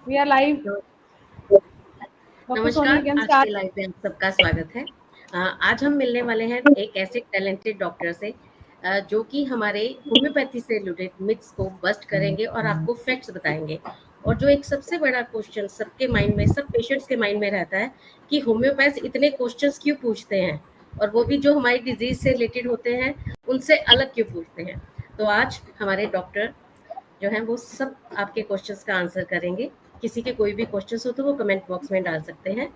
We are live. तो Dr. Soni, you नमस्कार, can आज start. के लाइव में आप सबका स्वागत है। आज हम मिलने वाले हैं एक ऐसे टैलेंटेड डॉक्टर से जो कि हमारे होम्योपैथी से रिलेटेड मिथ्स को बस्ट करेंगे और आपको फैक्ट्स बताएंगे। और जो एक सबसे बड़ा क्वेश्चन सबके माइंड में, सब पेशेंट्स के माइंड में रहता है कि होम्योपैथ इतने क्वेश्चंस क्यों पूछते हैं, और वो भी जो हमारी डिजीज से रिलेटेड होते हैं उनसे अलग क्यों पूछते हैं। तो आज हमारे डॉक्टर जो है वो सब आपके क्वेश्चंस का आंसर करेंगे। किसी के कोई भी क्वेश्चंस हो तो वो कमेंट बॉक्स में डाल सकते हैं।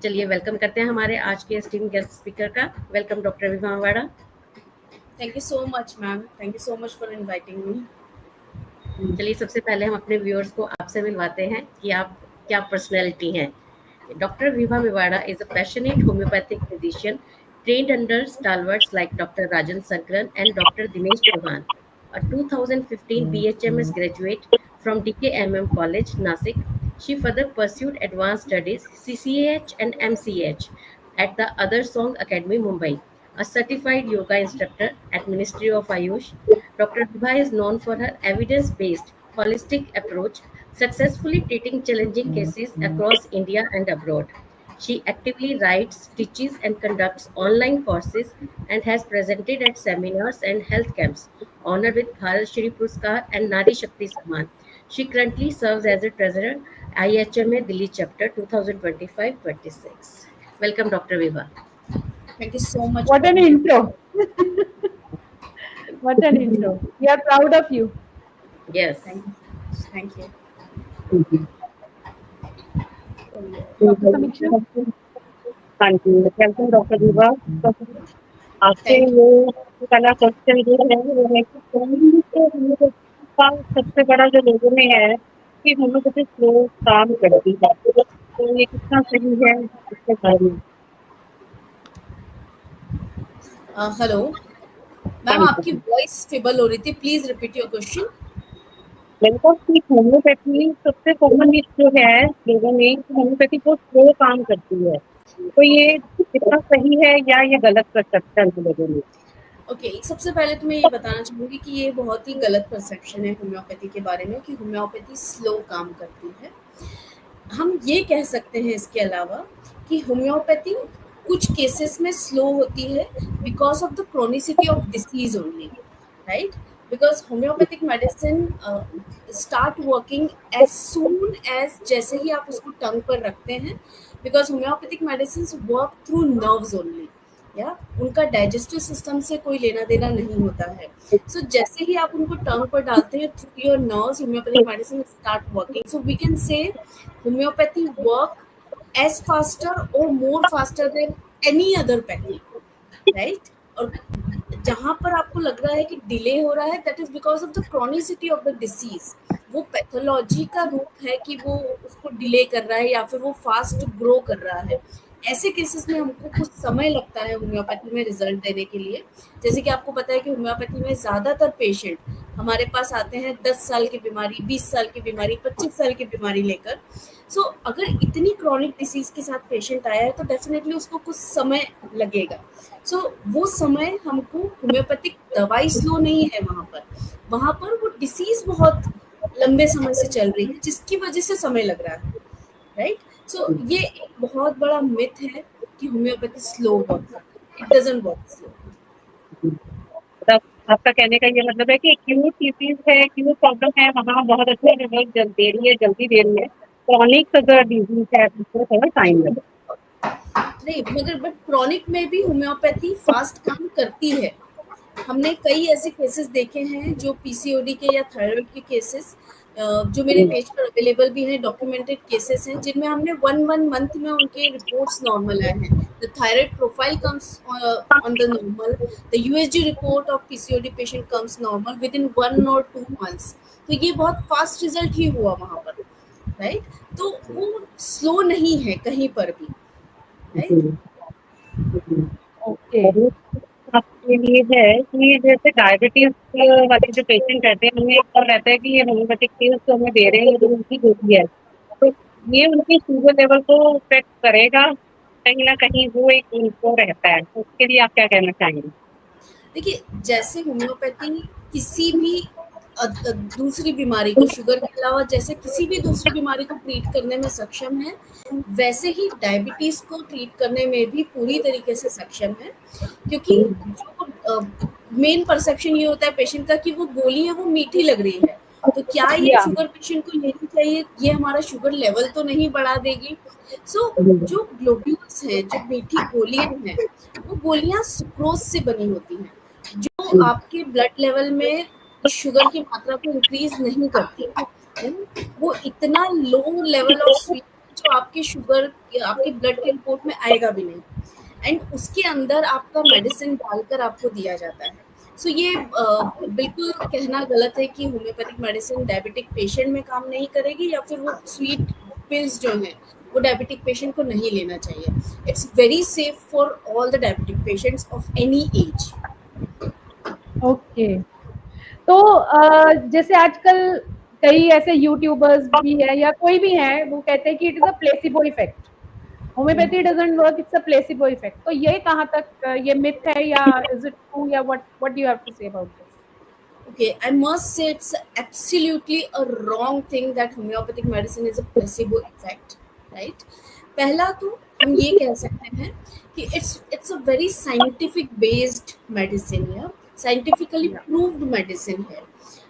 चलिए वेलकम करते हैं हमारे आज के स्टीम गेस्ट स्पीकर का। Welcome doctor Vibha Wada. Thank you so much, ma'am. Thank you so much for inviting me. चलिए सबसे पहले हम अपने व्यूअर्स को आपसे मिलवाते हैं कि आप क्या पर्सनैलिटी हैं। Doctor Vibha Mewada is a passionate homeopathic physician trained under stalwarts like Dr. Rajan Sangran and Dr. Dinesh Chauhan, a 2015 BHMS graduate from DKMM College, Nasik. She further pursued advanced studies CCH and MCH at the Other Song Academy, Mumbai. A certified yoga instructor at Ministry of Ayush, Dr. Vibha is known for her evidence-based, holistic approach, successfully treating challenging cases across India and abroad. She actively writes, teaches, and conducts online courses and has presented at seminars and health camps, honored with Bharat Shri Puruskar and Nari Shakti Samman. She currently serves as a treasurer IHMA Delhi chapter 2025-26. Welcome, Dr. Vibha. Thank you so much. What an intro. What an intro. We are proud of you. Yes. Thank you. Thank you. Dr. Samiksha. हाँ जी, welcome doctor Vibha. आपसे Thank you. ये पहला question जो है वो है कि homeopathy का सबसे बड़ा जो लोगों में है कि होम्योपैथी स्लो काम करती है, तो ये कितना सही है इसके बारे में? Hello. मैम आपकी वॉइस फेबल हो रही थी, प्लीज रिपीट योर क्वेश्चन। मैंने कहा कि होम्योपैथी सबसे कॉमन जो है लोगों में, होम्योपैथी को स्लो काम करती है, तो ये कितना सही है या ये गलत परसेप्शन है लोगों में? ओके, सबसे पहले तो मैं ये बताना चाहूँगी कि ये बहुत ही गलत परसेप्शन है होम्योपैथी के बारे में कि होम्योपैथी स्लो काम करती है। हम ये कह सकते हैं इसके अलावा कि होम्योपैथी कुछ केसेस में स्लो होती है because of the chronicity of disease only, right? Because homeopathic medicine start working as soon as जैसे ही आप उसको टंग पर रखते हैं, because homeopathic medicine work through nerves only, या उनका डाइजेस्टिव सिस्टम से कोई लेना देना नहीं होता है। सो जैसे ही आप उनको टंग पर डालते हैं through your nerves, homeopathic medicine start working. So we can say homeopathy work as faster or more faster than any other pathy, right? और जहाँ पर आपको लग रहा है कि डिले हो रहा है, that is because of the chronicity of the disease. वो पैथोलॉजी का रूप है कि वो उसको डिले कर रहा है या फिर वो फास्ट ग्रो कर रहा है। ऐसे केसेस में हमको कुछ समय लगता है होम्योपैथी में रिजल्ट देने के लिए। जैसे कि आपको पता है कि होम्योपैथी में ज़्यादातर पेशेंट हमारे पास आते हैं 10 साल की बीमारी, 20 साल की बीमारी, 25 साल की बीमारी लेकर। सो अगर इतनी क्रॉनिक डिसीज के साथ पेशेंट आया है तो डेफिनेटली उसको कुछ समय लगेगा। सो वो समय हमको, होम्योपैथिक दवाई स्लो नहीं है वहाँ पर वो डिसीज बहुत लंबे समय से चल रही है जिसकी वजह से समय लग रहा है, राइट? सो ये एक बहुत बड़ा मिथ है कि होम्योपैथी स्लो वर्क करती है। It doesn't work slow. मतलब आपका कहने का ये मतलब है कि एक्यूट डिसीज है, एक्यूट प्रॉब्लम है, वहाँ बहुत अच्छे रिजल्ट दे रही है, जल्दी दे रही है। क्रॉनिक अगर डिजीज है तो थोड़ा टाइम लगेगा। नहीं, मगर बट क्रॉनिक में भी होम्योपैथी फास्ट काम करती है। हमने कई ऐसे केसेस देखे हैं जो पीसीओडी के या थायराइड के केसेस, जो मेरे पेज पर अवेलेबल भी हैं, डॉक्यूमेंटेड केसेस हैं जिनमें हमने वन मंथ में उनके रिपोर्ट्स नॉर्मल आए हैं। The thyroid profile comes on the normal, the USG report of PCOD patient comes normal with in 1 और 2 months। तो ये बहुत फास्ट रिजल्ट ही हुआ वहाँ पर, राइट? तो वो स्लो नहीं है कहीं पर भी, राइट? Okay. आपके लिए है कि जैसे डायबिटीज वाले जो पेशेंट रहते हैं, उन्हें और रहता है कि ये होम्योपैथिक पिल्स जो हमें दे रहे हैं जो उनकी होती है, तो ये उनकी शुगर लेवल को इफेक्ट करेगा, कहीं ना कहीं वो एक उनको रहता है, तो उसके लिए आप क्या कहना चाहेंगे? देखिए, जैसे होम्योपैथी किसी भी दूसरी बीमारी को, शुगर के अलावा जैसे किसी भी दूसरी बीमारी को ट्रीट करने में सक्षम है, वैसे ही डायबिटीज को ट्रीट करने में भी पूरी तरीके से सक्षम है। क्योंकि जो मेन परसेप्शन ये होता है पेशेंट का कि वो गोली है वो मीठी लग रही है, तो क्या ये Yeah. शुगर पेशेंट को लेनी चाहिए, ये हमारा शुगर लेवल तो नहीं बढ़ा देगी। सो जो ग्लोब्यूल्स हैं, जो मीठी गोलियां हैं, वो गोलियां सुक्रोज से बनी होती हैं, जो आपके ब्लड लेवल में शुगर की मात्रा को इंक्रीज नहीं करती है। वो इतना लो लेवल ऑफ स्वीट जो आपके शुगर, आपके ब्लड के रिपोर्ट में आएगा भी नहीं, एंड उसके अंदर आपका मेडिसिन डालकर आपको दिया जाता है। सो ये बिल्कुल कहना गलत है कि होम्योपैथिक मेडिसिन डायबिटिक पेशेंट में काम नहीं करेगी, या फिर वो स्वीट पिल्स जो हैं वो डायबिटिक पेशेंट को नहीं लेना चाहिए। It's very safe for all the diabetic patients of any as. Okay, तो जैसे आजकल कई ऐसे यूट्यूबर्स भी है या कोई भी है, वो कहते हैं कि it is a placebo effect, homeopathy doesn't work, it's a placebo effect. तो ये कहाँ तक ये मिथ है, या इज इट ट्रू, या what do you have to say about this? Okay, I must say it's absolutely a wrong thing that homeopathic medicine is a placebo effect, right? पहला तो हम ये कह सकते हैं कि it's a very scientific based medicine या scientifically proved medicine है।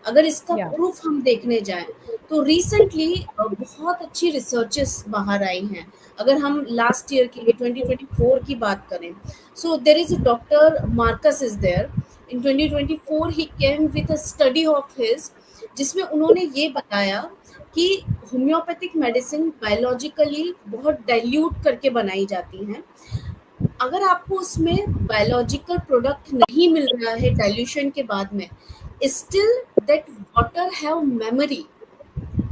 अगर इसका प्रूफ हम देखने जाएं तो रिसेंटली बहुत अच्छी रिसर्चेस बाहर आई हैं। अगर हम लास्ट ईयर की 2024 की बात करें, so there is a doctor Marcus is there in 2024 he came with a study of his, जिसमें उन्होंने ये बताया कि होम्योपैथिक मेडिसिन बायोलॉजिकली बहुत डाइल्यूट करके बनाई जाती हैं। अगर आपको उसमें बायोलॉजिकल प्रोडक्ट नहीं मिल रहा है डाइल्यूशन के बाद में, still that water have memory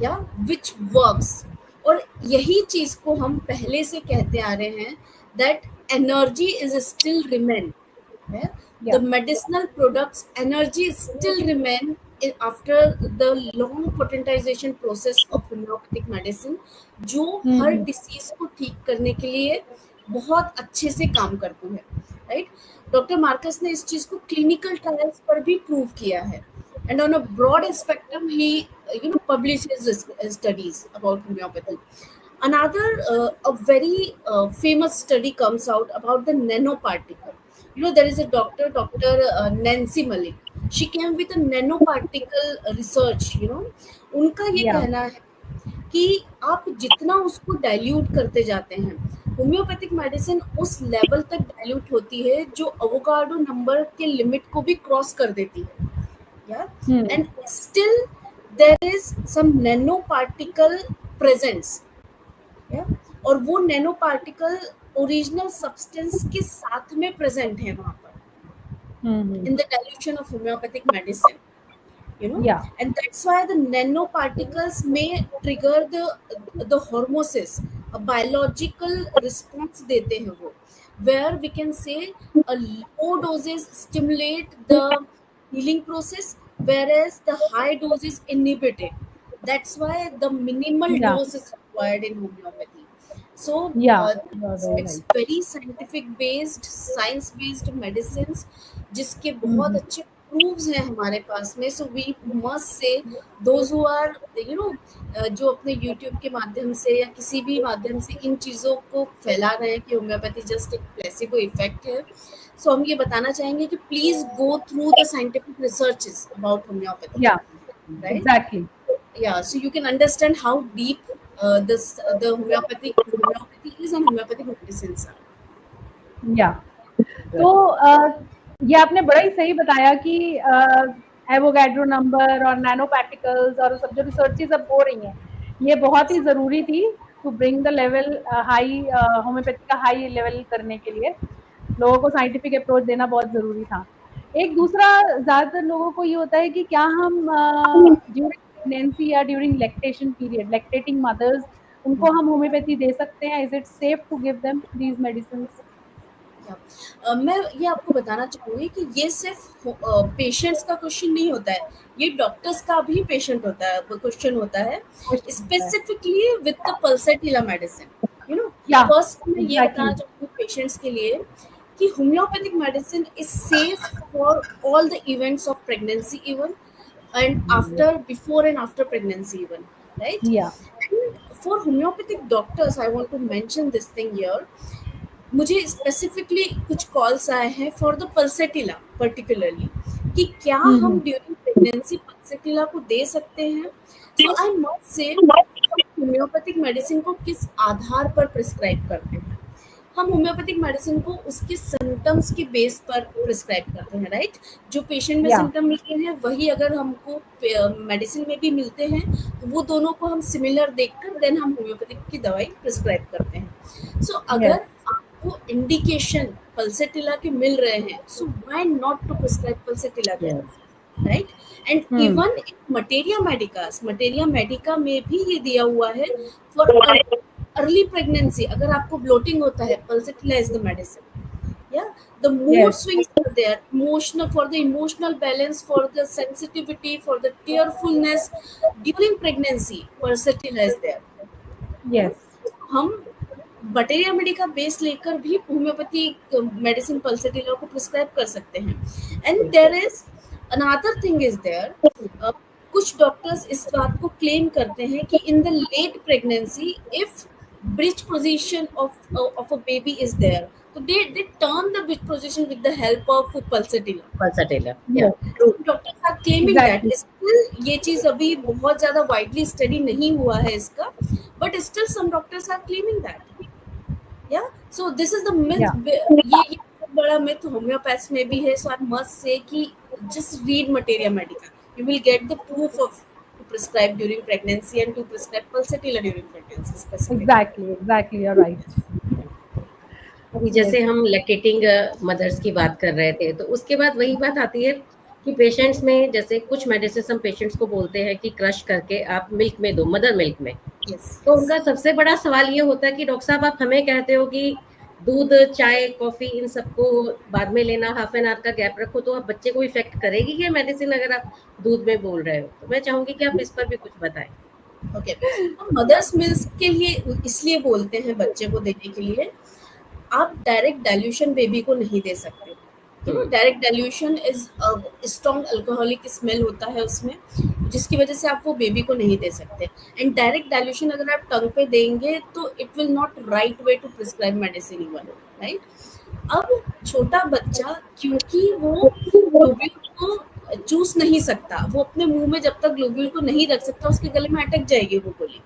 या विच वर्क्स। और यही चीज को हम पहले से कहते आ रहे हैं that energy is still remain, the medicinal products energy still remain after the long potentization process of homeopathic medicine, जो हर डिसीज को ठीक करने के लिए बहुत अच्छे से काम करती है, राइट? डॉक्टर मार्कस ने इस चीज को क्लिनिकल ट्रायल्स पर भी प्रूव किया है, and on a broad spectrum he publishes studies about homeopathy. Another a very famous study comes out about the nanoparticle. There is a doctor, Nancy Malik. She came with a nanoparticle research. उनका ये कहना है कि आप जितना उसको dilute करते जाते हैं, होम्योपैथिक मेडिसिन उस लेवल तक डाइल्यूट होती है जो एवोगाड्रो नंबर के लिमिट को भी क्रॉस कर देती है, and still there is some nano particle presence, और वो नैनो पार्टिकल ओरिजिनल सब्सटेंस के साथ में प्रेजेंट है वहां पर in the dilution of homeopathic medicine, and that's why the nanoparticles may trigger the hormesis, a biological response देते हैं वो, where we can say a low doses stimulate the healing process whereas the high doses inhibit it. That's why the minimal dose is required in homeopathy. So it's very scientific based, science based medicines जिसके बहुत अच्छे proofs हैं हमारे पास में. So we must say those who are जो अपने YouTube के माध्यम से या किसी भी माध्यम से इन चीज़ों को फैला रहे हैं कि होम्योपैथी जस्ट एक प्लेसिबो इफेक्ट है, so हम ये बताना चाहेंगे कि please go through the scientific researches about homeopathy. Right? Exactly. Yeah, so you can understand how deep the homeopathy is and homeopathic medicines are. Yeah. तो ये आपने बड़ा ही सही बताया कि एवोगाड्रो नंबर और नैनो पार्टिकल्स और सब जो रिसर्चेज अब हो रही हैं, ये बहुत ही ज़रूरी थी to bring the level high, homeopathy का हाई लेवल करने के लिए लोगों को साइंटिफिक अप्रोच देना बहुत ज़रूरी था. एक दूसरा, ज़्यादातर लोगों को ये होता है कि क्या हम ड्यूरिंग प्रेगनेंसी या during lactation period, lactating mothers, उनको हम होम्योपैथी दे सकते हैं? Is it safe to give them these medicine? मैं ये आपको बताना चाहूँगी कि ये सिर्फ पेशेंट्स का क्वेश्चन नहीं होता है, ये डॉक्टर्स का भी पेशेंट होता है, क्वेश्चन होता है, specifically with the pulsatilla medicine. First मैं ये बताना चाहूँगी पेशेंट्स के लिए कि homeopathic medicine is safe for all the events of pregnancy even, and after, before and after pregnancy even, right? Yeah. And for homeopathic doctors, I want to mention this thing here. मुझे specifically कुछ calls आए हैं for the pulsatilla particularly, कि क्या हम during pregnancy pulsatilla को दे सकते हैं. So I must say homeopathic medicine को किस आधार पर प्रिस्क्राइब करते हैं. हम होम्योपैथिक मेडिसिन को उसके सिम्टम्स के बेस पर प्रिस्क्राइब करते हैं, राइट? जो पेशेंट में Yeah. सिम्टम मिलते हैं वही अगर हमको मेडिसिन में भी मिलते हैं तो वो दोनों को हम सिमिलर देखकर देन हम होम्योपैथिक की दवाई प्रिस्क्राइब करते हैं. सो अगर आपको इंडिकेशन पल्सेटिला के मिल रहे हैं, so why not to prescribe pulsatilla, right? And even materia medica में भी ये दिया हुआ है फॉर अर्ली प्रेगनेंसी. अगर आपको ब्लोटिंग होता है, pulsatilla is the medicine. Yeah, the mood swings are there, for the emotional balance, for the sensitivity, for the tearfulness during pregnancy, pulsatilla is there. Yes. हम बटेरिया मेडिका बेस लेकर भी homeopathy medicine pulsatilla को prescribe कर सकते हैं. And there is another thing is there, कुछ doctors इस बात को क्लेम करते हैं कि in the late pregnancy if breech position of a baby is there, so they turn the bridge position with the help of pulsatilla. Doctors are claiming that. Still ये चीज अभी बहुत ज्यादा वाइडली स्टडी नहीं हुआ है इसका, but still some doctors are claiming that. Yeah so this is the myth. ये बड़ा मिथ होम्योपैथ्स में भी है. सो आई मस्ट से कि just read materia Medica, you will get the proof of to prescribe during pregnancy and to prescribe pulsatilla during pregnancy specifically. Exactly, you're right. अभी जैसे हम लैक्टेटिंग मदर्स की बात कर रहे थे, तो उसके बाद वही बात आती है कि पेशेंट्स में जैसे कुछ मेडिसिन हम पेशेंट्स को बोलते हैं कि क्रश करके आप मिल्क में दो, मदर मिल्क में. तो उनका सबसे बड़ा सवाल ये होता है कि डॉक्टर साहब आप हमें कहते हो कि दूध, चाय, कॉफी इन सबको बाद में लेना, हाफ एन आवर का गैप रखो, तो आप बच्चे को इफेक्ट करेगी क्या मेडिसिन अगर आप दूध में बोल रहे हो? तो मैं चाहूंगी कि आप इस पर भी कुछ बताएं. ओके, मदर्स मिल्क के लिए इसलिए बोलते हैं बच्चे को देने के लिए, आप डायरेक्ट डाइल्यूशन बेबी को नहीं दे सकते. Direct dilution is strong alcoholic smell होता है उसमें, जिसकी वजह से आप वो बेबी को नहीं दे सकते. एंड डायरेक्ट डाइल्यूशन अगर आप टंग पे देंगे तो it will not right way to prescribe medicine even, right? अब छोटा बच्चा क्योंकि वो ग्लोब्यूल को चूस नहीं सकता, वो अपने मुंह में जब तक ग्लोब्यूल को नहीं रख सकता उसके गले में अटक जाएगी वो गोली.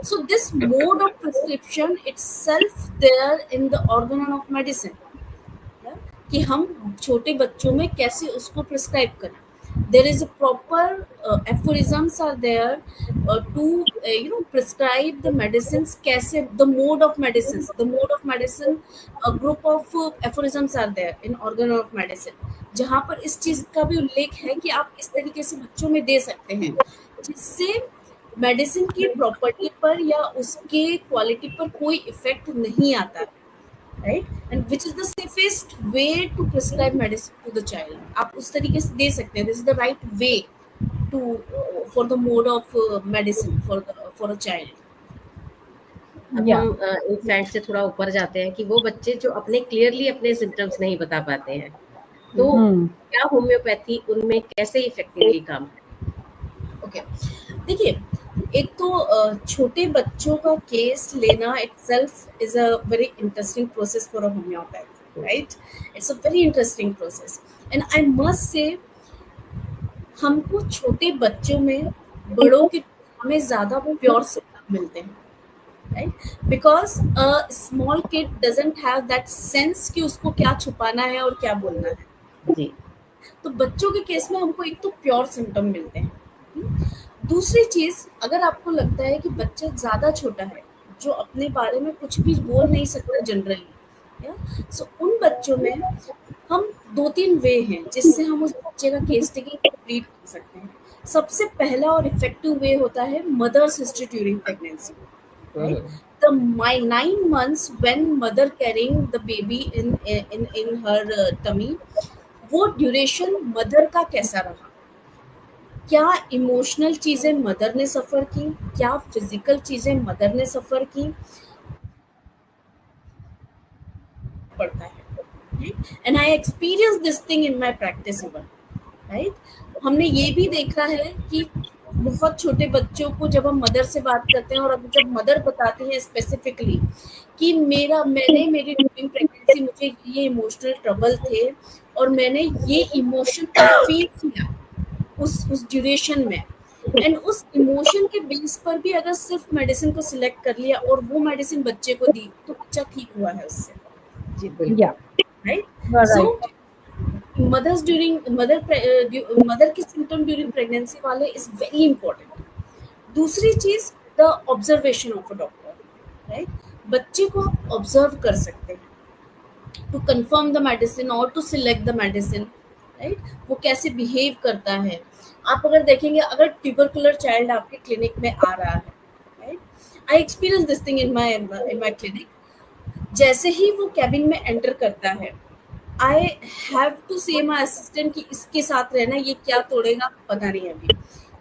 So this mode of prescription itself there in the organon of medicine, कि हम छोटे बच्चों में कैसे उसको प्रिस्क्राइब करें. There is a proper aphorisms are there to prescribe the medicines. कैसे the mode of medicine, a group of aphorisms are there in organon of medicine, जहाँ पर इस चीज का भी उल्लेख है कि आप इस तरीके से बच्चों में दे सकते हैं जिससे मेडिसिन की प्रॉपर्टी पर या उसके क्वालिटी पर कोई इफेक्ट नहीं आता, right? And which is the safest way to prescribe medicine to the child. आप उस तरीके से दे सकते हैं. This is the right way to for the mode of medicine for a child. अब हम इन्फेंट से थोड़ा ऊपर जाते हैं कि वो बच्चे जो अपने क्लियरली अपने सिम्टम्स नहीं बता पाते हैं, तो क्या होम्योपैथी उनमें कैसे इफेक्टिवली काम करे? ओके, देखिए, एक तो छोटे बच्चों का केस लेना itself is a very interesting process for a homeopath, right? It's a very interesting process, and I must say हमको छोटे बच्चों में बड़ों के हमें ज़्यादा प्योर सिम्टम मिलते हैं, right? Because a small kid doesn't have that sense कि उसको क्या छुपाना है और क्या बोलना है जी. तो बच्चों के केस में हमको एक तो प्योर सिम्टम मिलते हैं. दूसरी चीज, अगर आपको लगता है कि बच्चा ज्यादा छोटा है जो अपने बारे में कुछ भी बोल नहीं सकता जनरली, सो उन बच्चों में हम 2-3 वे हैं जिससे हम उस बच्चे का केस टेकिंग कंप्लीट कर सकते हैं. सबसे पहला और इफेक्टिव वे होता है mother's history during pregnancy. The 9 months when mother carrying the baby in her tummy, वो ड्यूरेशन मदर का कैसा रहा, क्या इमोशनल चीजें मदर ने सफर की, क्या फिजिकल चीजें मदर ने सफर की, पड़ता है. And I experience this thing in my practice even, right. हमने ये भी देखा है कि बहुत छोटे बच्चों को जब हम मदर से बात करते हैं और अब जब मदर बताती है स्पेसिफिकली कि मैंने मेरी ड्यूरिंग प्रेगनेंसी मुझे ये इमोशनल ट्रबल थे और मैंने ये इमोशन फील किया उस ड्यूरेशन में, एंड उस इमोशन के बेस पर भी अगर सिर्फ मेडिसिन को सिलेक्ट कर लिया और वो मेडिसिन बच्चे को दी तो बच्चा ठीक हुआ है उससे, जी बिल्कुल। Yeah, right. you are so right. Mother की सिम्टम ड्यूरिंग प्रेगनेंसी वाले इज वेरी इंपॉर्टेंट। दूसरी चीज the observation of a doctor, right. बच्चे को आप ऑब्जर्व कर सकते हैं टू कंफर्म द मेडिसिन और to select the medicine, right. वो कैसे बिहेव करता है। आप अगर देखेंगे, अगर ट्यूबरकुलर चाइल्ड आपके क्लिनिक में आ रहा है, right, I experience this thing in my clinic. जैसे ही वो कैबिन में एंटर करता है, आई हैव टू से माई असिस्टेंट कि इसके साथ रहना, ये क्या तोड़ेगा पता नहीं अभी।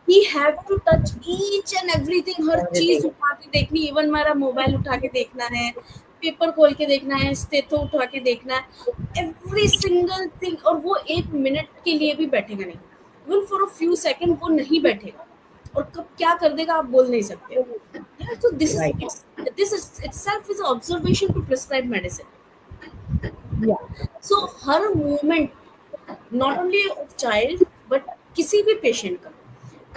He have to touch each and everything, हर चीज उठा के देखनी, इवन मेरा मोबाइल उठा के देखना है, पेपर खोल के देखना है, स्टेथो उठा के देखना है, एवरी सिंगल थिंग। और वो 1 मिनट के लिए भी बैठेगा नहीं, even for a few second वो नहीं बैठेगा, और कब क्या कर देगा आप बोल नहीं सकते। तो this itself is an observation to prescribe medicine. Yeah, So her movement not only of child but किसी भी पेशेंट का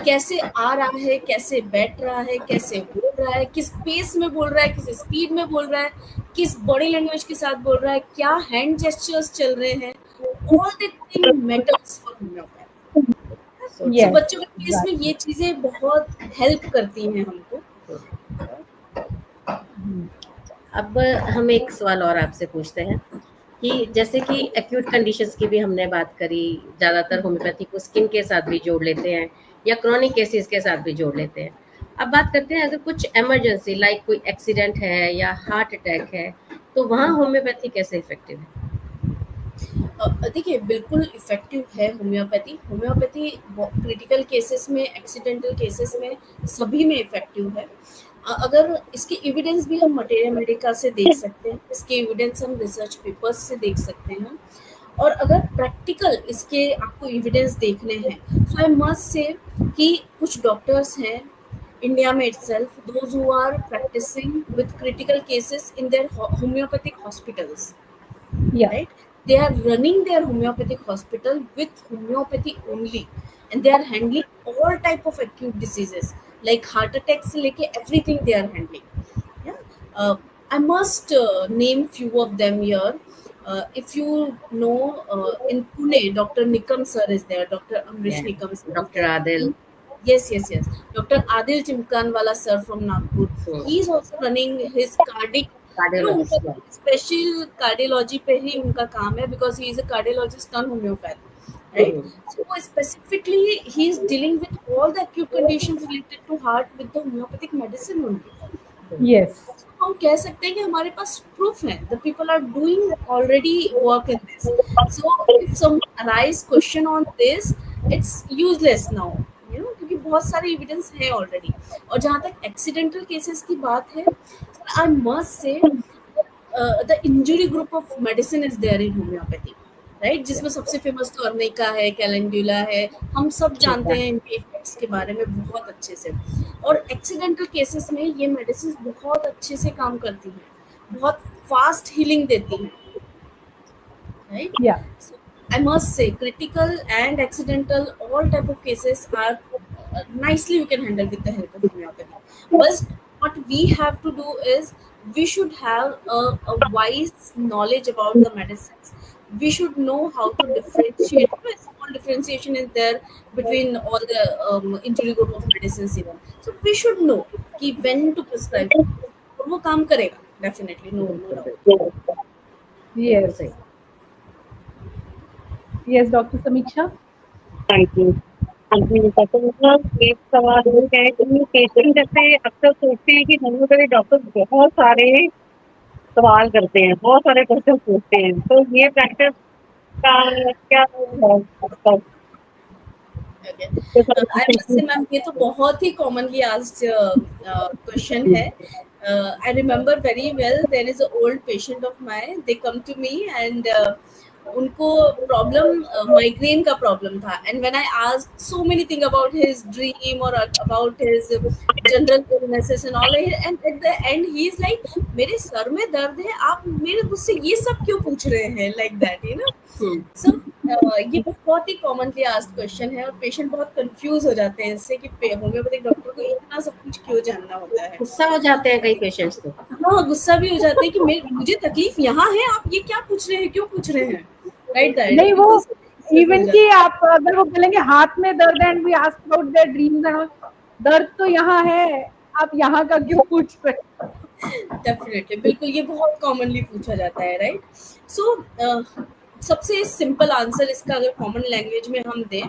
कैसे आ रहा है, कैसे बैठ रहा है, कैसे बोल रहा है, किस पेस में बोल रहा है, किस स्पीड में बोल रहा है, किस बॉडी लैंग्वेज के साथ बोल रहा है, क्या हैंड जेस्चर्स चल रहे हैं, all the thing matters for homeopathy. So yes, बच्चों के केस में exactly. ये चीजें बहुत हेल्प करती हैं हमको। अब हम एक सवाल और आपसे पूछते हैं कि जैसे कि एक्यूट कंडीशंस की भी हमने बात करी, ज़्यादातर होम्योपैथी को स्किन के साथ भी जोड़ लेते हैं या क्रॉनिक केसेस के साथ भी जोड़ लेते हैं। अब बात करते हैं अगर कुछ इमरजेंसी लाइक कोई एक्सीडेंट है या हार्ट अटैक है, तो वहाँ होम्योपैथी कैसे इफेक्टिव है? देखिए बिल्कुल इफेक्टिव है होम्योपैथी। होम्योपैथी क्रिटिकल केसेस में, एक्सीडेंटल केसेस में, सभी में इफेक्टिव है। अगर इसके एविडेंस भी हम मटेरिया मेडिका से देख सकते हैं, इसके एविडेंस हम रिसर्च पेपर्स से देख सकते हैं, और अगर प्रैक्टिकल इसके आपको एविडेंस देखने हैं, सो आई मस्ट से कि कुछ डॉक्टर्स हैं इंडिया में itself, those who are practicing with critical cases in their homeopathic hospitals, Yeah, right? They are running their homeopathic hospital with homeopathy only, and they are handling all type of acute diseases like heart attacks se leke everything they are handling. Yeah, I must name few of them here. If you know, in Pune, Dr. Nikam sir is there. Dr. Amrish Yeah. Nikam sir. Dr. Adil. Yes. Dr. Adil Chimkanwala sir from Nagpur. He is also running his cardiac. Cardiologist, उनका special cardiology पे ही उनका काम है, because he is a cardiologist turn homeopath, right. So वो specifically he is dealing with all the acute conditions related to heart with the homeopathic medicine only. yes, हम कह सकते हैं कि हमारे पास प्रूफ है, the people are doing already work in this. So if some arise question on this, it's useless now, you know, क्योंकि बहुत सारे एविडेंस है ऑलरेडी। और जहाँ तक एक्सीडेंटल केसेस की बात है, I must say the injury group of medicine is there in homeopathy, right, जिसमें सबसे फेमस तो अर्निका है, कैलेंडुला है, हम सब जानते हैं इनके इफेक्ट्स के बारे में बहुत अच्छे से। और एक्सीडेंटल केसेस में ये मेडिसिन बहुत अच्छे से काम करती हैं, बहुत फास्ट हीलिंग देती हैं, right. yeah, I must say critical and accidental all type of cases are nicely we can handle with the help of homeopathy. But what we have to do is we should have a wise knowledge about the medicines. We should know how to differentiate. A small differentiation is there between all the injury group of medicines even. So we should know कि when to prescribe. और वो काम करेगा definitely, no doubt. yes, yes, Dr. Samiksha. Thank you. एक सवाल ये है कि पेशेंट जैसे अक्सर सोचते हैं कि होम्योपैथी डॉक्टर बहुत सारे सवाल करते हैं, बहुत सारे क्वेश्चन पूछते हैं, तो ये प्रैक्टिस का क्या मैम, ये तो बहुत ही कॉमनली आस्क्ड क्वेश्चन है। I remember very well, there is an old patient of mine, they come to me and उनको प्रॉब्लम माइग्रेन का प्रॉब्लम था, and when I asked so many thing about his dream और about his general illnesses and all, and at the end he is like मेरे सर में दर्द है, आप मेरे मुझसे ये सब क्यों पूछ रहे हैं, लाइक दैट, यू नो। सो ये बहुत ही कॉमनली आस्क्ड क्वेश्चन है, और पेशेंट बहुत कंफ्यूज हो जाते हैं इससे कि होम्योपैथिक डॉक्टर को इतना सब कुछ क्यों जानना होता है। गुस्सा हो जाते हैं कई पेशेंट्स तो। हाँ, गुस्सा भी हो जाते हैं कि मुझे तकलीफ यहाँ है, आप ये क्या पूछ रहे हैं, क्यों पूछ रहे हैं, राइट दैट। नहीं, वो इवन कि आप अगर वो बोलेंगे हाथ में दर्द है and we ask about their dreams and दर्द तो यहाँ है, आप यहाँ का क्यों पूछ रहे हैं? डेफिनेटली, बिल्कुल, ये बहुत कॉमनली पूछा जाता है, राइट। सो सबसे सिंपल आंसर इसका अगर कॉमन लैंग्वेज में हम दें,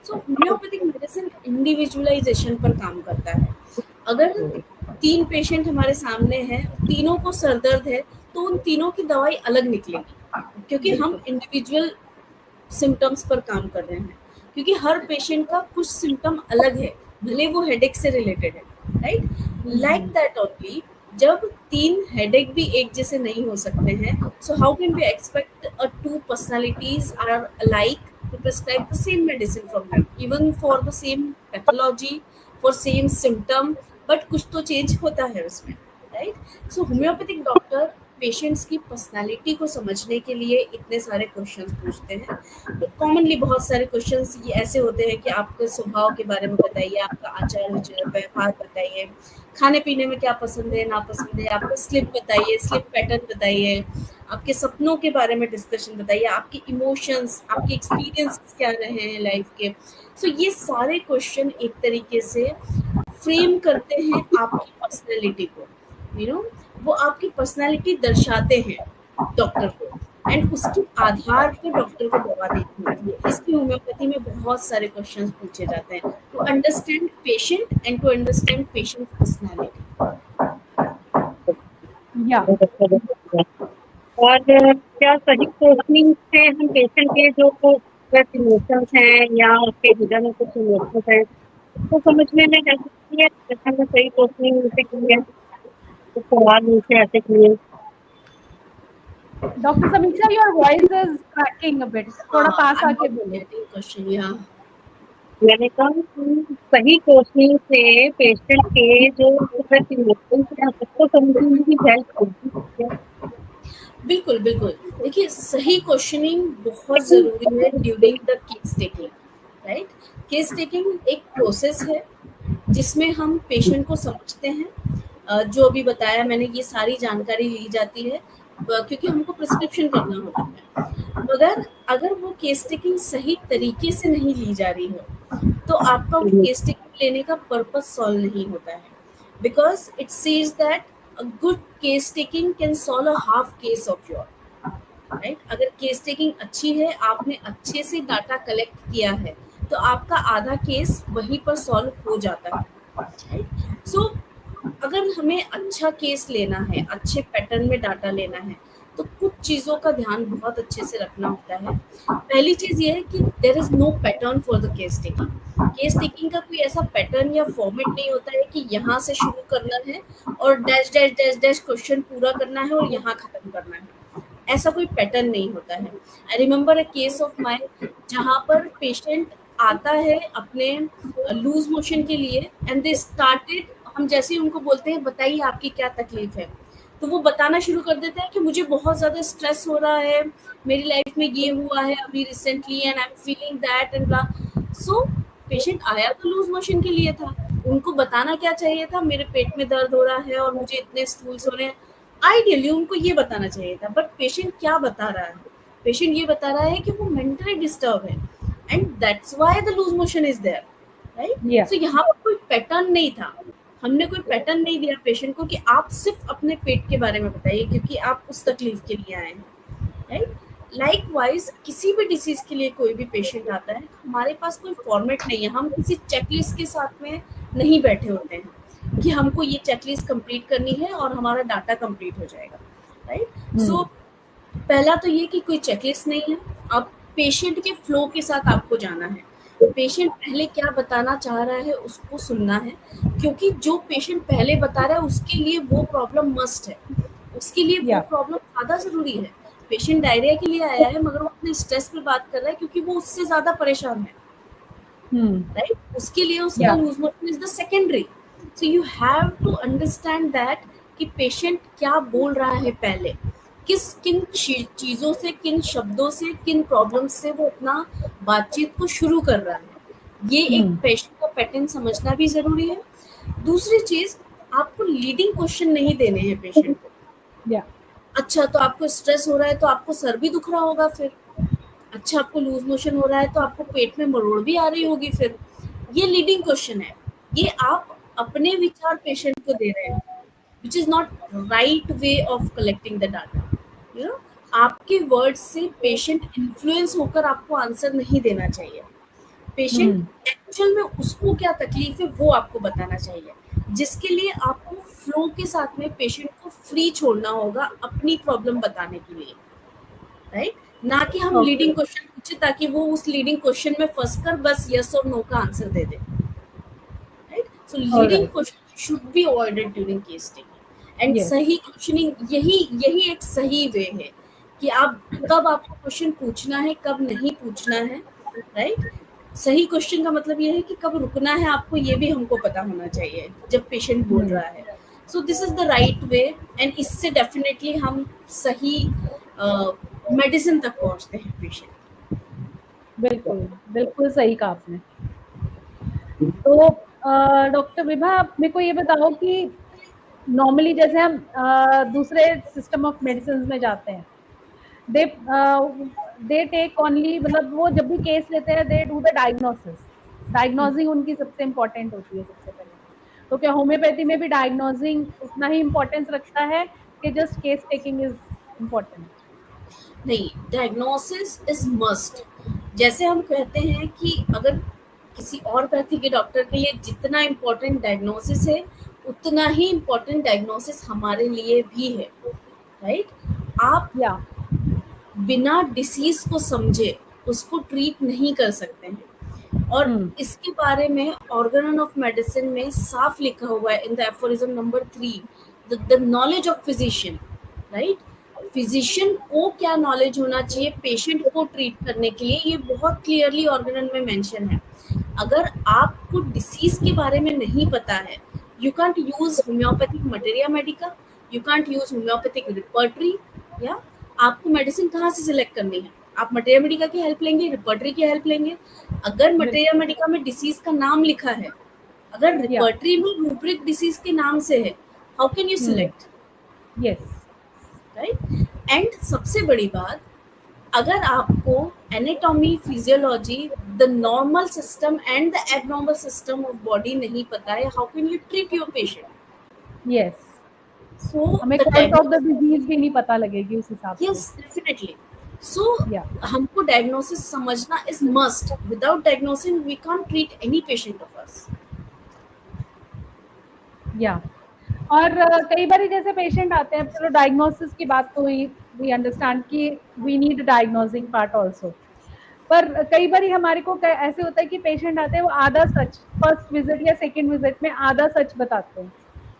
सो होम्योपैथिक मेडिसिन इंडिविजुअलाइजेशन पर काम करता है। अगर 3 पेशेंट हमारे सामने हैं, तीनों को सर दर्द है, तो उन तीनों की दवाई अलग निकलेगी, क्योंकि हम इंडिविजुअल सिम्टम्स पर काम कर रहे हैं, क्योंकि हर पेशेंट का कुछ सिम्टम अलग है, भले वो हेडेक से रिलेटेड है, राइट। लाइक दैट ओनली, जब 3 हेडेक भी एक जैसे नहीं हो सकते हैं, so how can we expect 2 personalities are alike to prescribe the same medicine from them, even for the same pathology, for same symptom, but कुछ तो चेंज होता है उसमें, राइट। सो होम्योपैथिक डॉक्टर पेशेंट्स की पर्सनालिटी को समझने के लिए इतने सारे क्वेश्चंस पूछते हैं। तो कॉमनली बहुत सारे क्वेश्चंस ये ऐसे होते हैं कि आपके स्वभाव के बारे में बताइए, आपका आचार विचार व्यवहार बताइए, खाने पीने में क्या पसंद है नापसंद है, आपका स्लिप बताइए, स्लिप पैटर्न बताइए, आपके सपनों के बारे में डिस्कशन बताइए, आपके इमोशंस, आपके एक्सपीरियंस क्या रहे हैं लाइफ के। सो ये सारे क्वेश्चन एक तरीके से फ्रेम करते हैं आपकी पर्सनैलिटी को, यू नो, वो आपकी पर्सनैलिटी दर्शाते हैं डॉक्टर को, एंड उसके आधार पर डॉक्टर को दवा देनी होती है। इसकी होम्योपैथी में बहुत सारे क्वेश्चंस पूछे जाते हैं to understand patient and to understand patient personality. या और क्या सही कोचिंग से हम पेशेंट के जो इमोशंस हैं या उसके हृदय में कुछ इमोशंस हैं तो समझने में हेल्प होती है, जैसे हमने सही कोचिंग से की है, तो सवाल उनसे ऐसे किए। डॉक्टर समीक्षा, your voice is cracking a bit, थोड़ा पास आके बोलो। क्वेश्चन यहाँ मैंने कहा कि सही कोचिंग से पेशेंट के जो इमोशंस हैं उसको समझने में भी हेल्प होती है। बिल्कुल बिल्कुल, देखिए सही क्वेश्चनिंग बहुत ज़रूरी है during the case taking, right. Case taking एक प्रोसेस है जिसमें हम पेशेंट को समझते हैं, जो अभी बताया मैंने, ये सारी जानकारी ली जाती है क्योंकि हमको प्रिस्क्रिप्शन करना होता है। मगर अगर वो केस टेकिंग सही तरीके से नहीं ली जा रही हो तो आपका केस टेकिंग लेने का पर्पस सॉल्व नहीं होता है, because it says that a good case taking can solve a half case of your, right। अगर केस टेकिंग अच्छी है, आपने अच्छे से डाटा कलेक्ट किया है, तो आपका आधा केस वहीं पर सॉल्व हो जाता है, राइट। सो अगर हमें अच्छा केस लेना है, अच्छे पैटर्न में डाटा लेना है, तो कुछ चीज़ों का ध्यान बहुत अच्छे से रखना होता है। पहली चीज़ ये है कि there is no pattern for the case taking. Case taking का कोई ऐसा पैटर्न या फॉर्मेट नहीं होता है कि यहाँ से शुरू करना है और dash dash dash dash question पूरा करना है और यहाँ खत्म करना है, ऐसा कोई पैटर्न नहीं होता है। I remember a case of mine जहाँ पर पेशेंट आता है अपने लूज मोशन के लिए, एंड दे स्टार्टेड, हम जैसे ही उनको बोलते हैं बताइए आपकी क्या तकलीफ है, तो वो बताना शुरू कर देते हैं कि मुझे बहुत ज़्यादा स्ट्रेस हो रहा है, मेरी लाइफ में ये हुआ है अभी recently and I am feeling that and blah. So patient आया तो लूज मोशन के लिए था, उनको बताना क्या चाहिए था, मेरे पेट में दर्द हो रहा है और मुझे इतने स्टूल्स हो रहे हैं, आइडियली उनको ये बताना चाहिए था। बट पेशेंट क्या बता रहा है, पेशेंट ये बता रहा है कि वो मेंटली डिस्टर्ब है, and that's why the loose motion is there, right. So यहाँ पर कोई पैटर्न नहीं था, हमने कोई पैटर्न नहीं दिया पेशेंट को कि आप सिर्फ अपने पेट के बारे में बताइए क्योंकि आप उस तकलीफ के लिए आए हैं, राइट। लाइकवाइज किसी भी डिसीज के लिए कोई भी पेशेंट आता है, हमारे पास कोई फॉर्मेट नहीं है, हम किसी चेकलिस्ट के साथ में नहीं बैठे होते हैं कि हमको ये चेकलिस्ट कंप्लीट करनी है और हमारा डाटा कंप्लीट हो जाएगा, राइट। सो पहला तो ये कि कोई चेकलिस्ट नहीं है, आप पेशेंट के फ्लो के साथ आपको जाना है, पेशेंट पहले क्या बताना चाह रहा है उसको सुनना है, क्योंकि जो पेशेंट पहले बता रहा है उसके लिए वो प्रॉब्लम मस्ट है, उसके लिए वो प्रॉब्लम ज़्यादा ज़रूरी है। पेशेंट डायरिया के लिए आया है मगर वो अपने स्ट्रेस पे बात कर रहा है क्योंकि वो उससे ज्यादा परेशान है, राइट? उसके लिए उसका Yeah. Loose motion is the secondary. So you have to understand that कि पेशेंट क्या बोल रहा है पहले, किन चीजों से, किन शब्दों से, किन प्रॉब्लम्स से वो अपना बातचीत को शुरू कर रहा है. ये एक पेशेंट का पैटर्न समझना भी जरूरी है. दूसरी चीज, आपको लीडिंग क्वेश्चन नहीं देने हैं पेशेंट को. Yeah. अच्छा तो आपको स्ट्रेस हो रहा है तो आपको सर भी दुख रहा होगा, फिर अच्छा आपको लूज मोशन हो रहा है तो आपको पेट में मरोड़ भी आ रही होगी, फिर ये लीडिंग क्वेश्चन है. ये आप अपने विचार पेशेंट को दे रहे हैं, which is not right way of collecting the data. You know, आपके वर्ड से पेशेंट इन्फ्लुएंस होकर आपको आंसर नहीं देना चाहिए. पेशेंट एक्चुअल में उसको क्या तकलीफ है वो आपको बताना चाहिए, जिसके लिए आपको फ्लो के साथ में पेशेंट को फ्री छोड़ना होगा अपनी प्रॉब्लम बताने के लिए, राइट? ना कि हम लीडिंग क्वेश्चन पूछे ताकि वो उस लीडिंग क्वेश्चन में फंस कर बस यस और नो का answer they they, right? So leading question should be avoided during case taking. And सही क्वेश्चनिंग यही एक सही वे है कि आप कब आपको क्वेश्चन पूछना है, कब नहीं पूछना है, राइट? सही क्वेश्चन का मतलब ये है कि कब रुकना है आपको, ये भी हमको पता होना चाहिए जब पेशेंट बोल रहा है. सो this is the right way, and इससे डेफिनेटली हम सही मेडिसिन तक पहुंचते हैं पेशेंट. बिल्कुल बिल्कुल सही कहा आपने. तो डॉक्टर विभा, मेरे को ये बताओ कि नॉर्मली जैसे हम दूसरे सिस्टम ऑफ मेडिसिन में जाते हैं, दे टेक ओनली, मतलब वो जब भी केस लेते हैं दे डू द डायग्नोसिंग उनकी सबसे इम्पोर्टेंट होती है सबसे पहले. तो क्या होम्योपैथी में भी डायग्नोसिंग उतना ही इम्पोर्टेंस रखता है कि just case taking is important? नहीं, डायग्नोसिस इज मस्ट. जैसे हम कहते हैं कि अगर किसी और पैथी के डॉक्टर के लिए जितना इम्पोर्टेंट डायग्नोसिस है उतना ही इम्पोर्टेंट डायग्नोसिस हमारे लिए भी है, राइट? आप बिना डिसीज को समझे उसको ट्रीट नहीं कर सकते हैं. और इसके बारे में ऑर्गन ऑफ मेडिसिन में साफ लिखा हुआ है in the aphorism number 3, the knowledge of physician, right? Physician को क्या नॉलेज होना चाहिए पेशेंट को ट्रीट करने के लिए, ये बहुत क्लियरली ऑर्गन में मेंशन है. अगर आपको डिसीज के बारे में नहीं पता है, you can't use homeopathic materia Medica, you can't use homeopathic repertory. या आपको मेडिसिन कहाँ से सिलेक्ट करनी है? आप मटेरिया मेडिका की हेल्प लेंगे, रिपर्टरी की हेल्प लेंगे. अगर मटेरिया मेडिका में डिसीज का नाम लिखा है, अगर रिपर्टरी में रूब्रिक डिसीज के नाम से है, how can you select? Yes, right? And सबसे बड़ी बात, अगर आपको anatomy, physiology, the normal system and the abnormal system of body नहीं पता है, how can you treat your patient? Yes. So हमें कॉज ऑफ द डिजीज भी नहीं पता लगेगी उस हिसाब से. Yes, definitely. सो हमको डायग्नोसिस समझना is must. Without diagnosing we can't treat any patient of us. या और कई बार जैसे पेशेंट आते हैं, चलो डायग्नोसिस की बात तो वी अंडरस्टैंड कि we need diagnosing part also, पर कई बार हमारे को ऐसे होता है कि पेशेंट आते हैं वो आधा सच फर्स्ट विजिट या सेकंड विजिट में आधा सच बताते हैं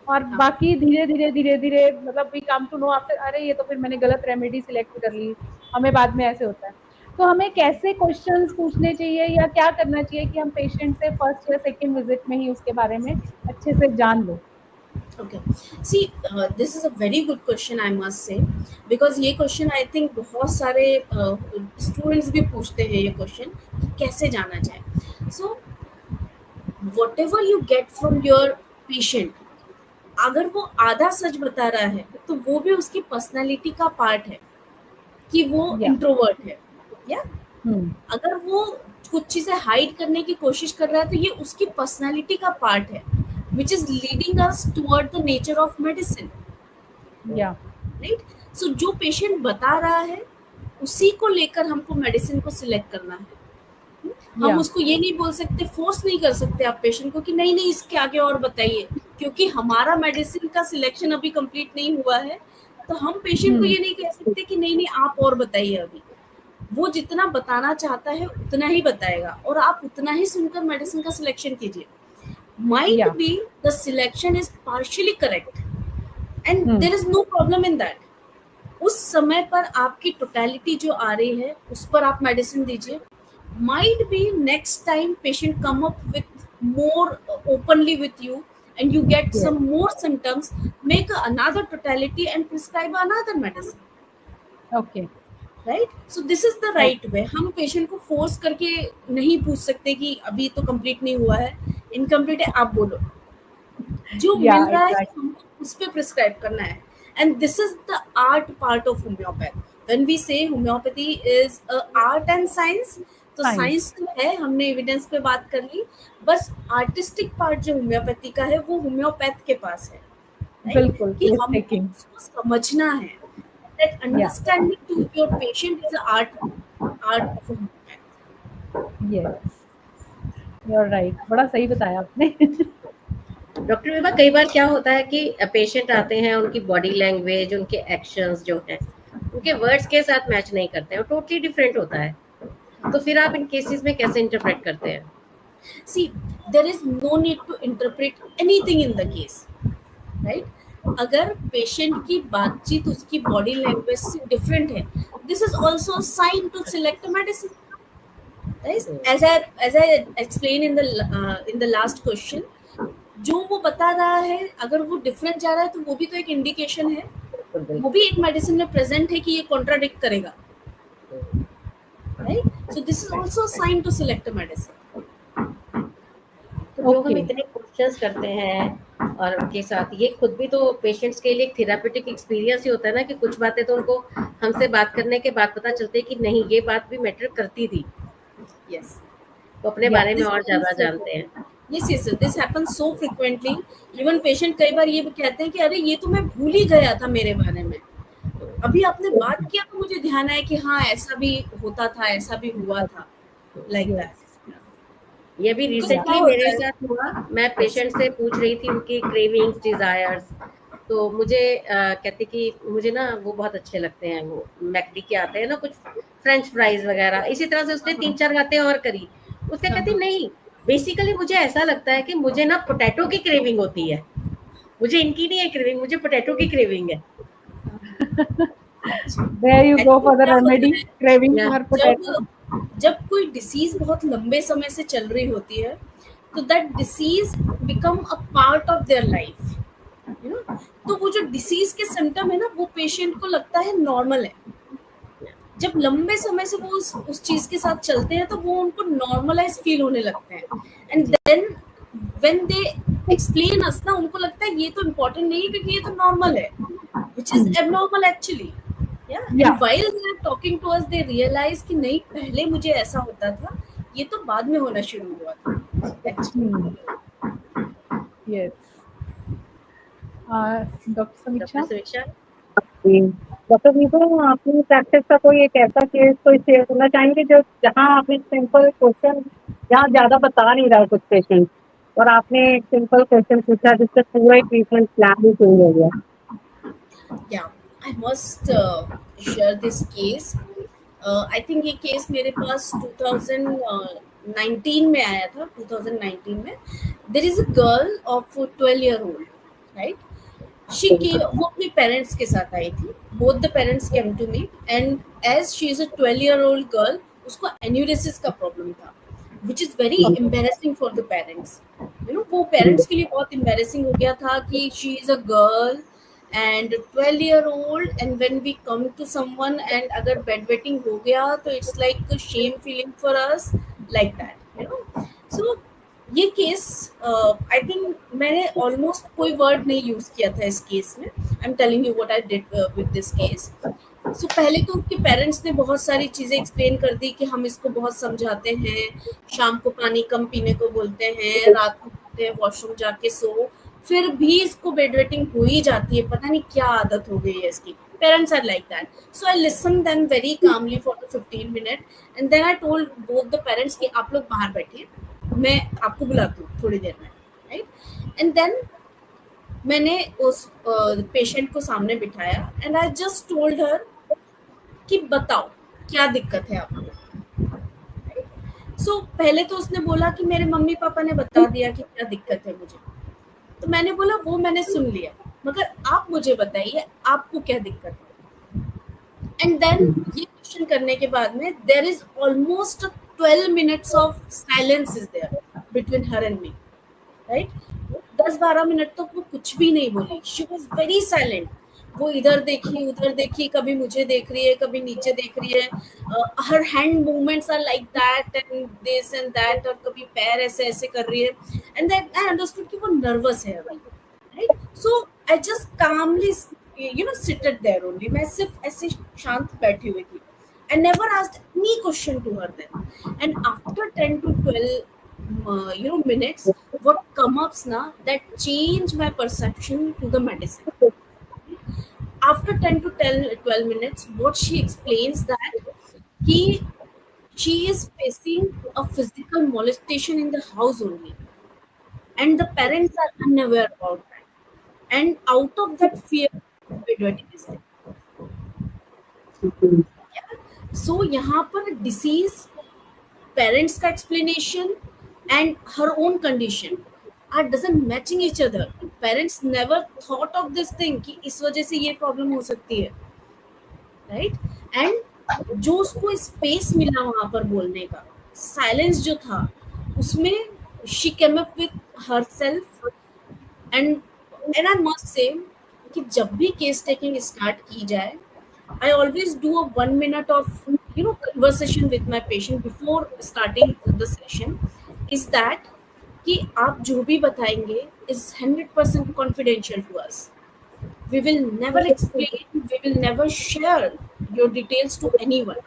और बाकी धीरे धीरे मतलब we come to know after, अरे ये तो फिर मैंने गलत रेमेडी सिलेक्ट कर ली, हमें बाद में ऐसे होता है. तो हमें कैसे क्वेश्चंस पूछने चाहिए या क्या करना चाहिए कि हम पेशेंट से फर्स्ट या सेकंड विजिट में ही उसके बारे में अच्छे से जान लो? Okay, see, this is a very good question, I must say, because ये question I think बहुत सारे students भी पूछते हैं ये question कि कैसे जाना जाए. So, whatever you get from your patient, अगर वो आधा सच बता रहा है तो वो भी उसकी पर्सनालिटी का पार्ट है कि वो इंट्रोवर्ट है, या अगर वो कुछ चीजें हाइड करने की कोशिश कर रहा है तो ये उसकी पर्सनालिटी का पार्ट है, which is leading us toward the nature of medicine. Right? So जो पेशेंट बता रहा है उसी को लेकर हमको मेडिसिन को सिलेक्ट करना है. हम उसको ये नहीं बोल सकते, फोर्स नहीं कर सकते आप पेशेंट को कि नहीं इसके आगे और बताइए, क्योंकि हमारा मेडिसिन का सिलेक्शन अभी कंप्लीट नहीं हुआ है. तो हम पेशेंट को ये नहीं कह सकते कि नहीं आप और बताइए. अभी वो जितना बताना चाहता है उतना ही बताएगा और आप उतना ही सुनकर मेडिसिन का सिलेक्शन कीजिए. Might be the selection is partially correct and there is no problem in that, उस समय पर आपकी टोटलिटी जो आ रही है उस पर आप मेडिसिन दीजिए. Might be next time patient come up with more openly with you and you get Yes. some more symptoms, make another totality and prescribe another medicine. Okay. Right. So this is the right वे. हम patient को force करके नहीं पूछ सकते कि अभी तो complete नहीं हुआ है, इनकम्प्लीट है, आप बोलो. जो Yeah, मिल रहा है exactly. हमको उस पे प्रिस्क्राइब करना है. And this is the art part of homeopath. When we say homeopathy is a art and science, तो Science. साइंस तो है, हमने एविडेंस पे बात कर ली, बस आर्टिस्टिक पार्ट जो होम्योपैथी का है वो होम्योपैथ के पास है. राइट. बिल्कुल, कि case हमको taking. उसको समझना है. That Yeah. understanding to your patient is an art of a homeopath. Yes. You're right. बड़ा सही बताया आपने. डॉक्टर विभा, कई बार क्या होता है कि पेशेंट आते हैं, उनकी बॉडी लैंग्वेज, उनके एक्शंस जो हैं, उनके वर्ड्स के साथ मैच नहीं करते हैं, टोटली डिफरेंट होता है. तो फिर आप इन केसेस में कैसे इंटरप्रेट करते हैं? See, there is no need to interpret anything in the case, right? अगर पेशेंट की बातचीत उसकी बॉडी लैंग्वेज से डिफरेंट है, this is also sign to select medicine. As I explained in the last question, जो वो बता रहा है अगर वो डिफरेंट जा रहा है तो वो भी तो एक इंडिकेशन है, वो भी एक मेडिसिन में प्रेजेंट है कि ये कॉन्ट्राडिक्ट करेगा. Right. So this is also sign to select a medicine. तो जो हम Okay. इतने क्वेश्चंस करते हैं और उनके साथ ये खुद भी तो पेशेंट्स के लिए एक थेरापेटिक एक्सपीरियंस ही होता है ना, कि कुछ बातें तो उनको हमसे बात करने के बाद पता चलती है कि नहीं, ये बात भी मैटर करती थी. यस. तो अपने Yeah. बारे में This और ज्यादा happens so जानते हैं. yes, this happens so frequently. Even patient कई बार ये कहते हैं कि अरे ये तो मैं भूल ही गया था मेरे बारे में, अभी आपने बात किया तो मुझे ध्यान आया कि हाँ ऐसा भी होता था, ऐसा भी हुआ था, लाइक दैट. ये भी कुछ रिसेंटली क्या मेरे होता है? साथ हुआ. मैं पेशेंट से पूछ रही थी उनकी क्रेविंग्स, डिजायर्स. तो मुझे कहते कि मुझे ना वो बहुत अच्छे लगते हैं, वो मैकडी के आते हैं ना कुछ फ्रेंच फ्राइज वगैरह. इसी तरह से उसने 3-4 बातें और करी. उसने कहती नहीं, बेसिकली मुझे ऐसा लगता है कि मुझे ना पोटैटो की क्रेविंग होती है, मुझे इनकी नहीं है क्रेविंग, मुझे पोटैटो की क्रेविंग है. There you go for the क्या होता remedy. है, Craving Yeah. for potato. जब कोई डिसीज बहुत लंबे समय से चल रही होती है तो that disease become a part of their life, you know. तो वो जो डिसीज के सिम्टम है ना, वो पेशेंट को लगता है नॉर्मल है. जब लंबे समय से वो उस चीज के साथ चलते हैं तो वो उनको नॉर्मलाइज फील होने लगते हैं. And then when they explain us ना, उनको लगता है ये तो इम्पोर्टेंट नहीं है क्योंकि ये तो नॉर्मल है, which is abnormal actually. Yeah. And while they are talking to us, they realize कि नहीं, पहले मुझे ऐसा होता था, ये तो बाद में होना शुरू हुआ था. Yes. डॉक्टर समीक्षा. डॉक्टर समीक्षा, डॉक्टर विभा, अपनी प्रैक्टिस का कोई एक ऐसा केस कोई शेयर करना चाहेंगे जो जहाँ आपने सिंपल क्वेश्चन, जहाँ ज्यादा बता नहीं रहा कुछ पेशेंट, और आपने एक सिंपल क्वेश्चन पूछा जिससे पूरा ट्रीटमेंट प्लान ही चेंज हो गया? Yeah, I must share this case. I think ये केस मेरे पास 2019 में आया था. 2019 में there is a girl of 12-year-old, right? वो अपने पेरेंट्स के साथ आई थी. Both the parents came to me, and as she is a 12-year-old girl, उसको एन्यूरेसिस का प्रॉब्लम था, which is very embarrassing for the parents. You know, वो parents के लिए बहुत embarrassing हो गया था कि she is a girl and 12-year-old, and when we come to someone and अगर bedwetting हो गया तो it's like a shame feeling for us, like that, you know. So ये केस आई थिंक मैंने ऑलमोस्ट कोई वर्ड नहीं use किया था इस केस में. I am telling you what I did with this case. So पहले तो उसके पेरेंट्स ने बहुत सारी चीजें एक्सप्लेन कर दी कि हम इसको बहुत समझाते हैं, शाम को पानी कम पीने को बोलते हैं, रात को बोलते हैं वॉशरूम जाके सो, फिर भी इसको बेडवेटिंग हो ही जाती है, पता नहीं क्या आदत हो गई है इसकी. Parents are like that. So I listened them very calmly for the 15 minutes, and then I told both the parents कि आप लोग बाहर बैठिए, मैं आपको बुलाती हूँ थोड़ी देर में, right? And then मैंने उस पेशेंट को सामने बिठाया and I just told her कि बताओ क्या दिक्कत है आपको. So पहले तो उसने बोला कि मेरे मम्मी पापा ने बता दिया कि क्या दिक्कत है मुझे. तो मैंने बोला वो मैंने सुन लिया, मगर आप मुझे बताइए आपको क्या दिक्कत है. एंड देन ये क्वेश्चन करने के बाद में there is almost 12 minutes of silence is there between her and me, right? 10-12 minute तक वो कुछ भी नहीं बोली, शी वॉज वेरी साइलेंट। वो इधर देखी उधर देखी, कभी मुझे देख रही है, कभी नीचे देख रही है, her hand movements are like that and this and that, और कभी पैर ऐसे ऐसे कर रही है, एंड दैट आई अंडरस्टूड कि वो नर्वस है अभी, right? So I just calmly seated there only, मैं सिर्फ ऐसे शांत बैठी हुई थी। I never asked any question to her then. And after 10 to 12 minutes, what come ups now that changed my perception to the medicine. After 10 to 12 minutes, what she explains that she is facing a physical molestation in the house only, and the parents are unaware about that. And out of that fear, COVID is there. So यहाँ पर disease, parents का explanation and her own condition are doesn't matching each other. Parents never thought of this thing कि इस वजह से ये problem हो सकती है, right? And जो उसको space मिला वहाँ पर बोलने का, silence जो था, उसमें she came up with herself, and I must say कि जब भी case taking start की जाए, I always do a 1 minute of conversation with my patient before starting the session. Is that कि आप जो भी बताएंगे is 100% confidential to us. We will never explain, we will never share your details to anyone.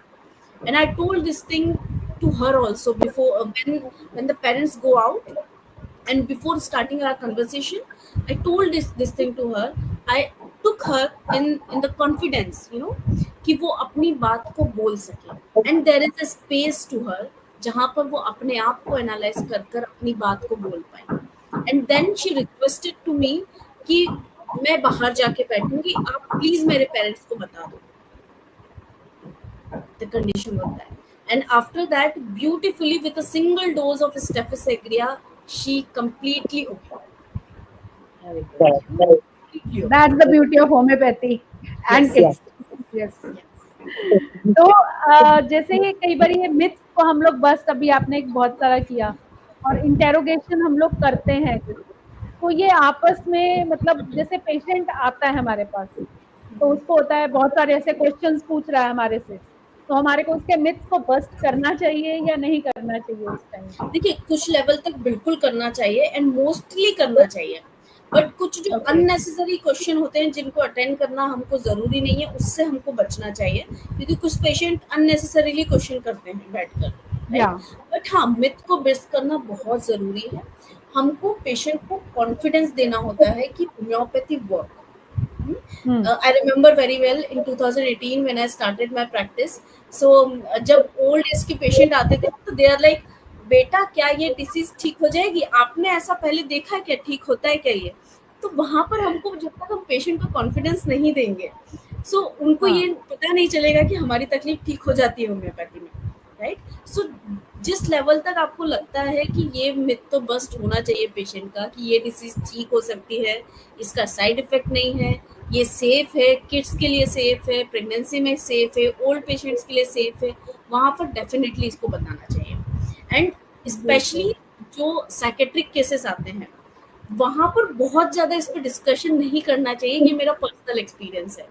And I told this thing to her also before, when the parents go out, and before starting our conversation, I told this thing to her. I took her in the confidence, कि वो अपनी बात को बोल सके, and there is a space to her जहाँ पर वो अपने आप को एनालाइज कर अपनी बात को बोल पाए. And then she requested to me कि मैं बाहर जाके बैठूंगी, आप प्लीज मेरे पेरेंट्स को बता दो. The condition was that. And after that, beautifully with a single dose of Staph aureus, she completely okay. That's the beauty of homeopathy. And Yes. yes. तो जैसे कई बार ये मिथ को हम लोग बस अभी आपने एक बहुत सारा किया और इंटेरोगेशन हम लोग करते हैं, तो ये आपस में मतलब जैसे पेशेंट आता है हमारे पास तो उसको होता है बहुत सारे ऐसे क्वेश्चंस पूछ रहा है हमारे से, तो हमारे को उसके मिथ्स को बस्ट करना चाहिए या नहीं करना चाहिए उस टाइम? देखिए, कुछ लेवल तक बिल्कुल करना चाहिए एंड मोस्टली करना चाहिए, बट कुछ जो अननेसेसरी क्वेश्चन होते हैं जिनको अटेंड करना हमको जरूरी नहीं है, उससे हमको बचना चाहिए, क्योंकि कुछ पेशेंट अननेसेसरीली क्वेश्चन करते हैं बैठकर. बट हाँ, मिथ को बेस्ट करना बहुत जरूरी है. हमको पेशेंट को कॉन्फिडेंस देना होता है कि homeopathy work. I remember very well in 2018 when I started my practice. So जब ओल्ड एज के पेशेंट आते थे तो दे आर लाइक, बेटा क्या ये डिसीज ठीक हो जाएगी, आपने ऐसा पहले देखा है क्या, ठीक होता है क्या ये? तो वहां पर हमको जब तक हम पेशेंट को कॉन्फिडेंस नहीं देंगे, सो उनको ये पता नहीं चलेगा कि हमारी तकलीफ ठीक हो जाती है होम्योपैथी में, राइट? सो जिस लेवल तक आपको लगता है कि ये मिथ तो बस्ट होना चाहिए पेशेंट का कि ये डिसीज ठीक हो सकती है, इसका साइड इफेक्ट नहीं है, ये सेफ है, किड्स के लिए सेफ है, प्रेगनेंसी में सेफ है, ओल्ड पेशेंट्स के लिए सेफ है, वहाँ पर डेफिनेटली इसको बताना चाहिए. एंड स्पेशली जो साइकेट्रिक केसेस आते हैं वहाँ पर बहुत ज़्यादा इस पर डिस्कशन नहीं करना चाहिए, ये मेरा पर्सनल एक्सपीरियंस है.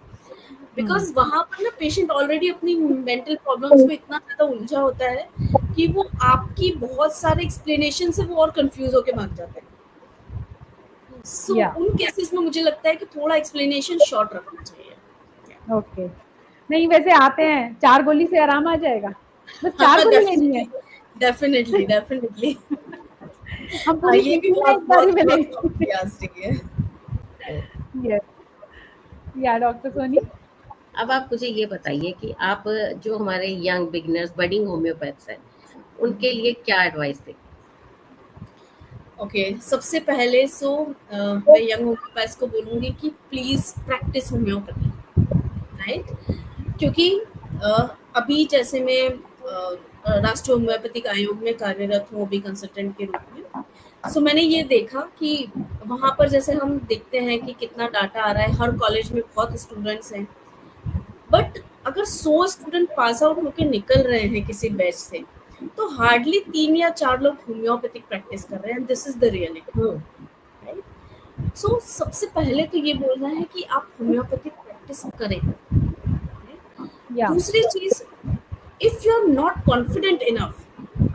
बिकॉज वहाँ पर ना पेशेंट ऑलरेडी अपनी मेंटल प्रॉब्लम्स में इतना ज़्यादा उलझा होता है कि वो आपकी बहुत सारे एक्सप्लेनेशन से वो और कंफ्यूज होकर भाग जाता है. सो उन केसेस में मुझे लगता है कि थोड़ा एक्सप्लेनेशन शॉर्ट रखना चाहिए. ओके. नहीं वैसे आते हैं 4 गोली से आराम आ जाएगा, बस 4 गोली लेनी है. डेफिनेटली हम ये भी बहुत या डॉक्टर सोनी, अब आप मुझे ये बताइए कि आप जो हमारे यंग बिगिनर्स बडिंग होम्योपैथ्स हैं उनके लिए क्या एडवाइस दें? ओके, सबसे पहले मैं यंग होम्योपैथ्स को बोलूँगी कि प्लीज़ प्रैक्टिस होम्योपैथी, राइट? क्योंकि अभी जैसे मैं राष्ट्रीय होम्योपैथिक आयोग में कार्यरत हूँ अभी कंसल्टेंट के रूप में, सो मैंने ये देखा कि वहाँ पर जैसे हम देखते हैं कि कितना डाटा आ रहा है, हर कॉलेज में बहुत स्टूडेंट्स हैं, बट अगर 100 स्टूडेंट पास आउट होकर निकल रहे हैं किसी बैच से, तो हार्डली 3 या 4 लोग होम्योपैथिक प्रैक्टिस कर रहे हैं, this is the reality, right? So सबसे पहले तो ये बोलना है कि आप होम्योपैथिक प्रैक्टिस करें। Yeah. दूसरी चीज, if you're not confident enough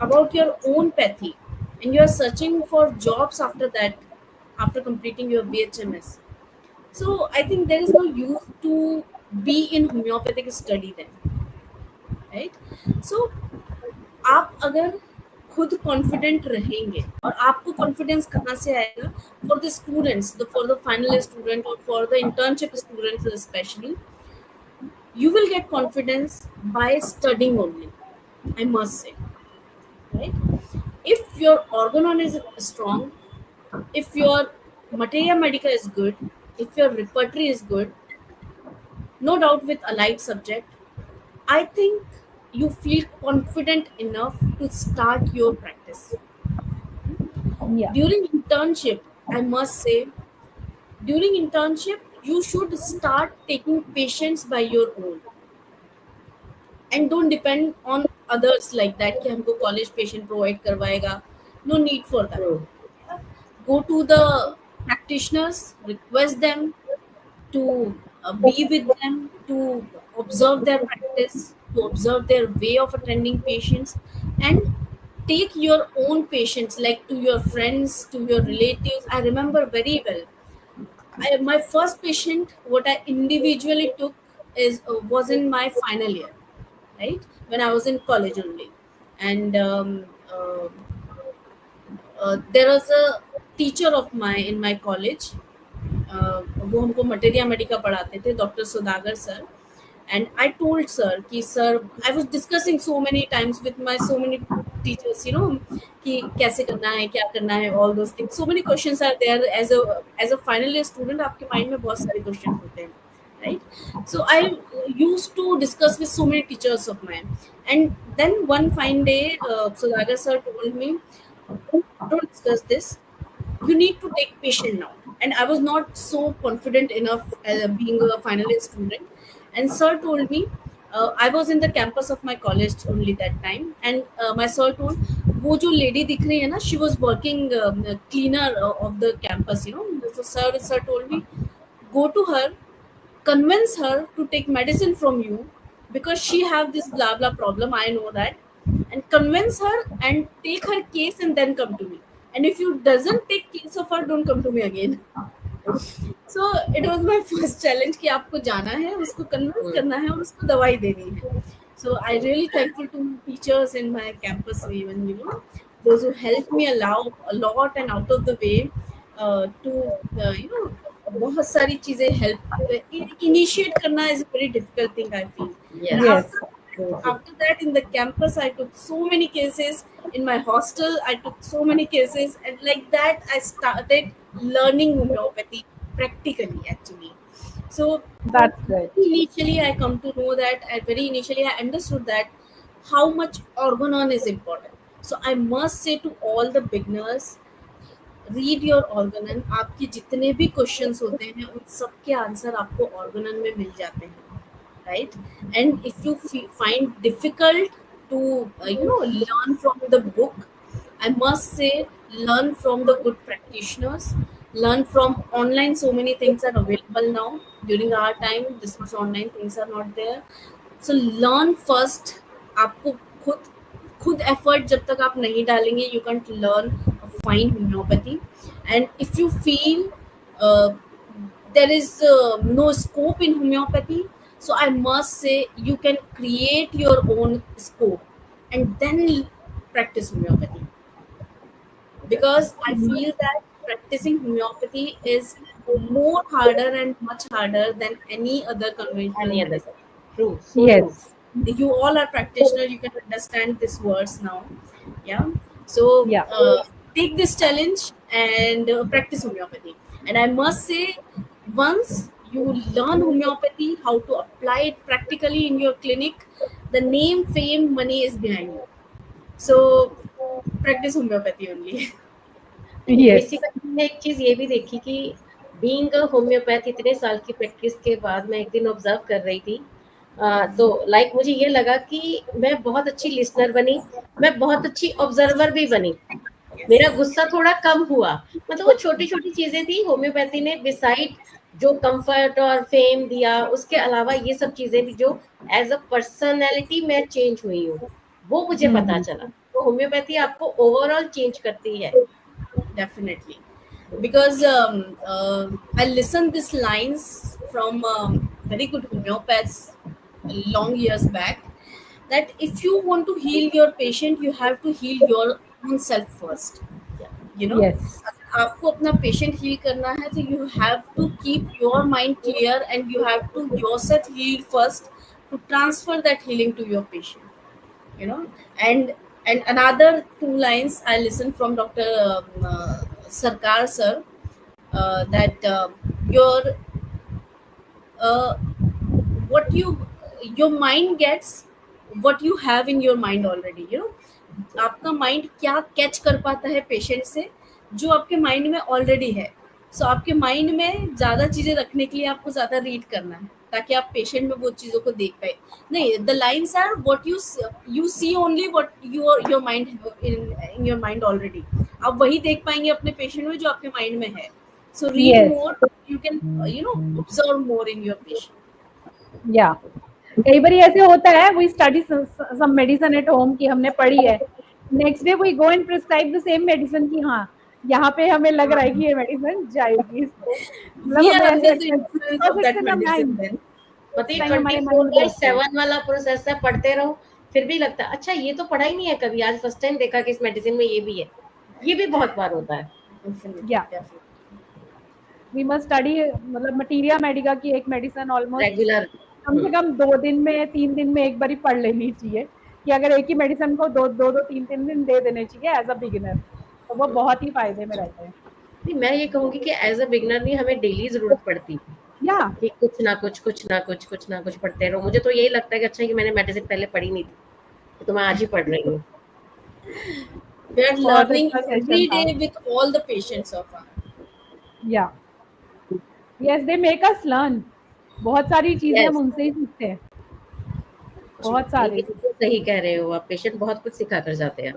about your own pathy and you're searching for jobs after that, after completing your BHMS, so I think there is no use to be in homeopathic study then, right? So आप अगर खुद confident रहेंगे, और आपको confidence कहाँ से आएगा? For the students, for the final student और for the internship students specially, you will get confidence by studying only, I must say, right? If your organon is strong, if your materia medica is good, if your repertory is good, no doubt with allied subject, I think you feel confident enough to start your practice. Yeah. During internship, I must say, during internship, you should start taking patients by your own and don't depend on others like that कि हमको college patient provide करवाएगा. No need for that. Go to the practitioners, request them to be with them, to observe their practice, to observe their way of attending patients, and take your own patients, like to your friends, to your relatives. I remember very well. My first patient, what I individually took is was in my final year, right, when I was in college only, and there was a teacher of mine in my college. वो हमको materia medica पढ़ाते थे, doctor Sudagar sir. And I told sir कि sir, I was discussing so many times with my so many teachers, you know, कि कैसे करना है, क्या करना है, all those things. So many questions are there. As a final year student आपके mind में बहुत सारे क्वेश्चन होते हैं, right? So I used to discuss with so many teachers of mine, and then one fine day, Sudagar sir told me, don't discuss this, you need to take patient now. And I was not so confident enough, being a final year student. And sir told me, I was in the campus of my college only that time, and my sir told, वो जो lady दिख रही है ना, she was working cleaner of the campus, you know. So sir told me, go to her, convince her to take medicine from you, because she have this blah blah problem, I know that, and convince her and take her case and then come to me. And if you doesn't take case of her, don't come to me again. So it was my first challenge कि आपको जाना है, उसको convince करना है और उसको दवाई देनी है. So I really thankful to teachers in my campus, even, you know, those who helped me a lot and out of the way, to you know, बहुत सारी चीजें help initiate करना is a very difficult thing, I feel. And Yes. after that, in the campus, I took so many cases. In my hostel, I took so many cases, and like that I started learning homeopathy practically, actually. So That's great. initially I come to know that, very initially I understood that how much organon is important. So I must say to all the beginners, read your organon. आपके जितने भी questions होते हैं उन सब के answer आपको ऑर्गनन में मिल जाते हैं, right? And if you find difficult to learn from the book, I must say, learn from the good practitioners, learn from online. So many things are available now. During our time, this was online, things are not there. So learn first. आपको खुद effort जब तक आप नहीं डालेंगे, you can't learn fine homeopathy. And if you feel there is no scope in homeopathy, so I must say you can create your own scope and then practice homeopathy, because I feel that practicing homeopathy is more harder and much harder than any other conventional Any other. medicine. True. So Yes. You all are practitioners, you can understand these words now. Yeah. So Yeah. take this challenge and practice homeopathy. And I must say, once you learn homeopathy, how to apply it practically in your clinic, the name, fame, money is behind you. So practice homeopathy only. Yes. Basically मैंने एक चीज ये भी देखी कि being a homeopath इतने साल की प्रैक्टिस के बाद मैं एक दिन ऑब्जर्व कर रही थी, तो लाइक मुझे ये लगा कि मैं बहुत अच्छी लिसनर बनी, मैं बहुत अच्छी ऑब्जर्वर भी बनी, मेरा गुस्सा थोड़ा कम हुआ। मतलब वो छोटी छोटी चीजें थी होम्योपैथी ने बिसाइड जो कंफर्ट और फेम दिया, उसके अलावा ये सब चीजें भी जो एज अ पर्सनैलिटी मैं चेंज हुई हूँ, वो मुझे पता चला। तो होम्योपैथी आपको ओवरऑल चेंज करती है। Definitely, because I listened these lines from very good homeopaths long years back, that if you want to heal your patient, you have to heal your own self first. You know, Yes. अगर आपको अपना patient heal करना है तो you have to keep your mind clear and you have to yourself heal first to transfer that healing to your patient. You know, and another two lines I listened from Dr. Sarkar sir, that your uh, what your mind gets what you have in your mind already. You know, आपका mind क्या catch कर पाता है patient से जो आपके mind में already है. सो आपके माइंड में ज़्यादा चीज़ें रखने के लिए आपको ज़्यादा रीड करना है ताकि आप पेशेंट में वो चीज़ों को देख पाए. नहीं, the lines are what you see only what your mind in your mind already. आप वही देख पाएंगे अपने पेशेंट में जो आपके माइंड में है. So read Yes. More, you can observe more in your patient. या कई बार ऐसे होता है, we study some medicine at home की हमने पढ़ी है, next day we go and prescribe the same medicine की हाँ यहाँ पे हमें लग रहा है कि ये मेडिसिन जाएगी इसको. We are हमें under ऐसे the लगता है, influence of that it's in our medicine mind. then. पता है सही हमारे mind में 24/7 वाला प्रोसेस है, पढ़ते रहो फिर भी लगता है अच्छा ये तो पढ़ा ही नहीं है कभी, आज फर्स्ट टाइम देखा कि इस मेडिसिन में ये भी है. ये भी बहुत बार होता है. Definitely, Yeah. definitely. We must study, मतलब मटीरिया मेडिका की एक मेडिसिन ऑलमोस्ट रेगुलर कम से कम 2 दिन में 3 दिन में एक बार ही पढ़ लेनी चाहिए कि अगर एक ही मेडिसिन को 2-3 दिन दे देने चाहिए एज अ बिगिनर, तो वो बहुत ही फायदे में रहते हैं. नहीं, मैं ये कहूंगी कि एज अ बिगनर नहीं, हमें डेली जरूरत पड़ती है या कि कुछ ना कुछ पढ़ते रहो. मुझे तो यही लगता है कि अच्छा कि मैंने मेडिसिन पहले पढ़ी नहीं थी तो मैं आज ही पढ़ रही हूँ. We are बहुत learning अच्छा every सेशन था. day with all the patients of ours. या yes, they make us learn. बहुत सारी चीजें Yes. हम उनसे ही सीखते हैं, बहुत ये सारी. बिल्कुल सही कह रहे हो आप, पेशेंट बहुत कुछ सिखा कर जाते हैं.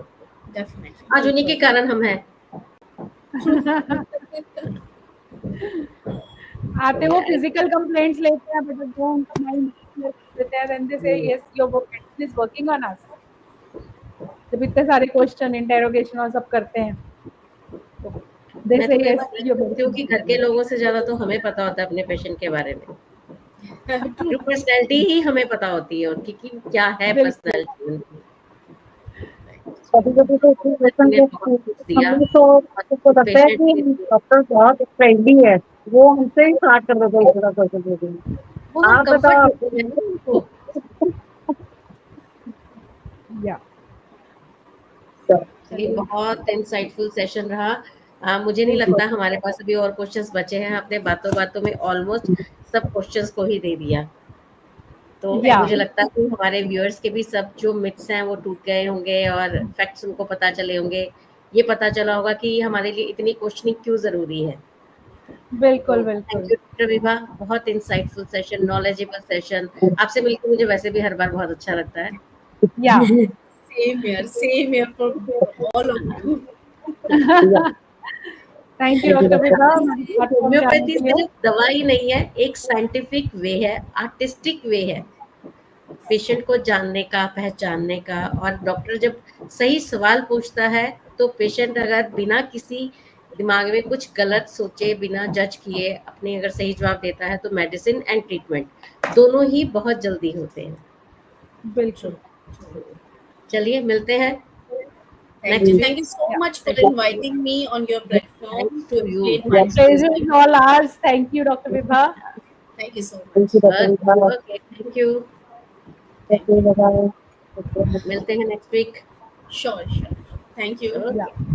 Definitely. आज उन्हीं के कारण हम हैं. आते वो फिजिकल कंप्लेंट्स लेते हैं, बट वो उनका माइंड देते हैं, देन दे से yes your medicine is working on us. जब इतने सारे क्वेश्चन इंटरोगेशन और सब करते हैं, दे मैं से तो कई यस बार ये योर सोचती हूँ कि घर के लोगों से ज्यादा तो हमें पता होता है अपने पेशेंट के बारे में. ट्रू पर्सनैलिटी ही हमें पता होती है उनकी कि क्या है पर्सनैलिटी उनकी. कभी-कभी तो इतनी क्वेश्चन ने बहुत कुछ दिया. हमें तो उसको लगता है कि डॉक्टर बहुत फ्रेंडली है, वो हमसे ही स्टार्ट कर देते हैं पूरा क्वेश्चन देते. वो आप कंफर्ट बताओ. देते हैं ना उनको. या चलिए, बहुत इंसाइटफुल सेशन रहा. मुझे नहीं लगता हमारे पास अभी और क्वेश्चंस बचे हैं. आपने बातों बातों में ऑलमोस्ट सब क्वेश्चंस को ही दे दिया. तो Yeah. मुझे लगता है कि हमारे व्यूअर्स के भी सब जो मिथ्स हैं वो टूट गए होंगे और फैक्ट्स उनको पता चले होंगे. ये पता चला होगा कि हमारे लिए इतनी क्वेश्चनिंग क्यों जरूरी है. बिल्कुल थैंक बिल्कुल. यू डॉक्टर विभा, बहुत इंसाइटफुल सेशन, नॉलेजेबल सेशन. आपसे मिलकर मुझे वैसे भी हर बार बहुत अच्छा लगता है. या Same here for all of you. Thank you doctor Vibha. Homeopathy सिर्फ दवाई नहीं है, एक साइंटिफिक वे है, आर्टिस्टिक वे है पेशेंट को जानने का, पहचानने का. और डॉक्टर जब सही सवाल पूछता है तो पेशेंट अगर बिना किसी दिमाग में कुछ गलत सोचे, बिना जज किए अपने अगर सही जवाब देता है तो मेडिसिन एंड ट्रीटमेंट दोनों ही बहुत जल्दी होते हैं. बिल्कुल. चलिए मिलते हैं. Thank you so much for inviting me on your platform to explain my Pleasure is all ours. Thank you, Dr. Vibha. Thank you so much. Thank you, Dr. Vibha. Okay, thank you. Thank you, bye-bye. मिलते हैं next week. Sure. Thank you. Yeah.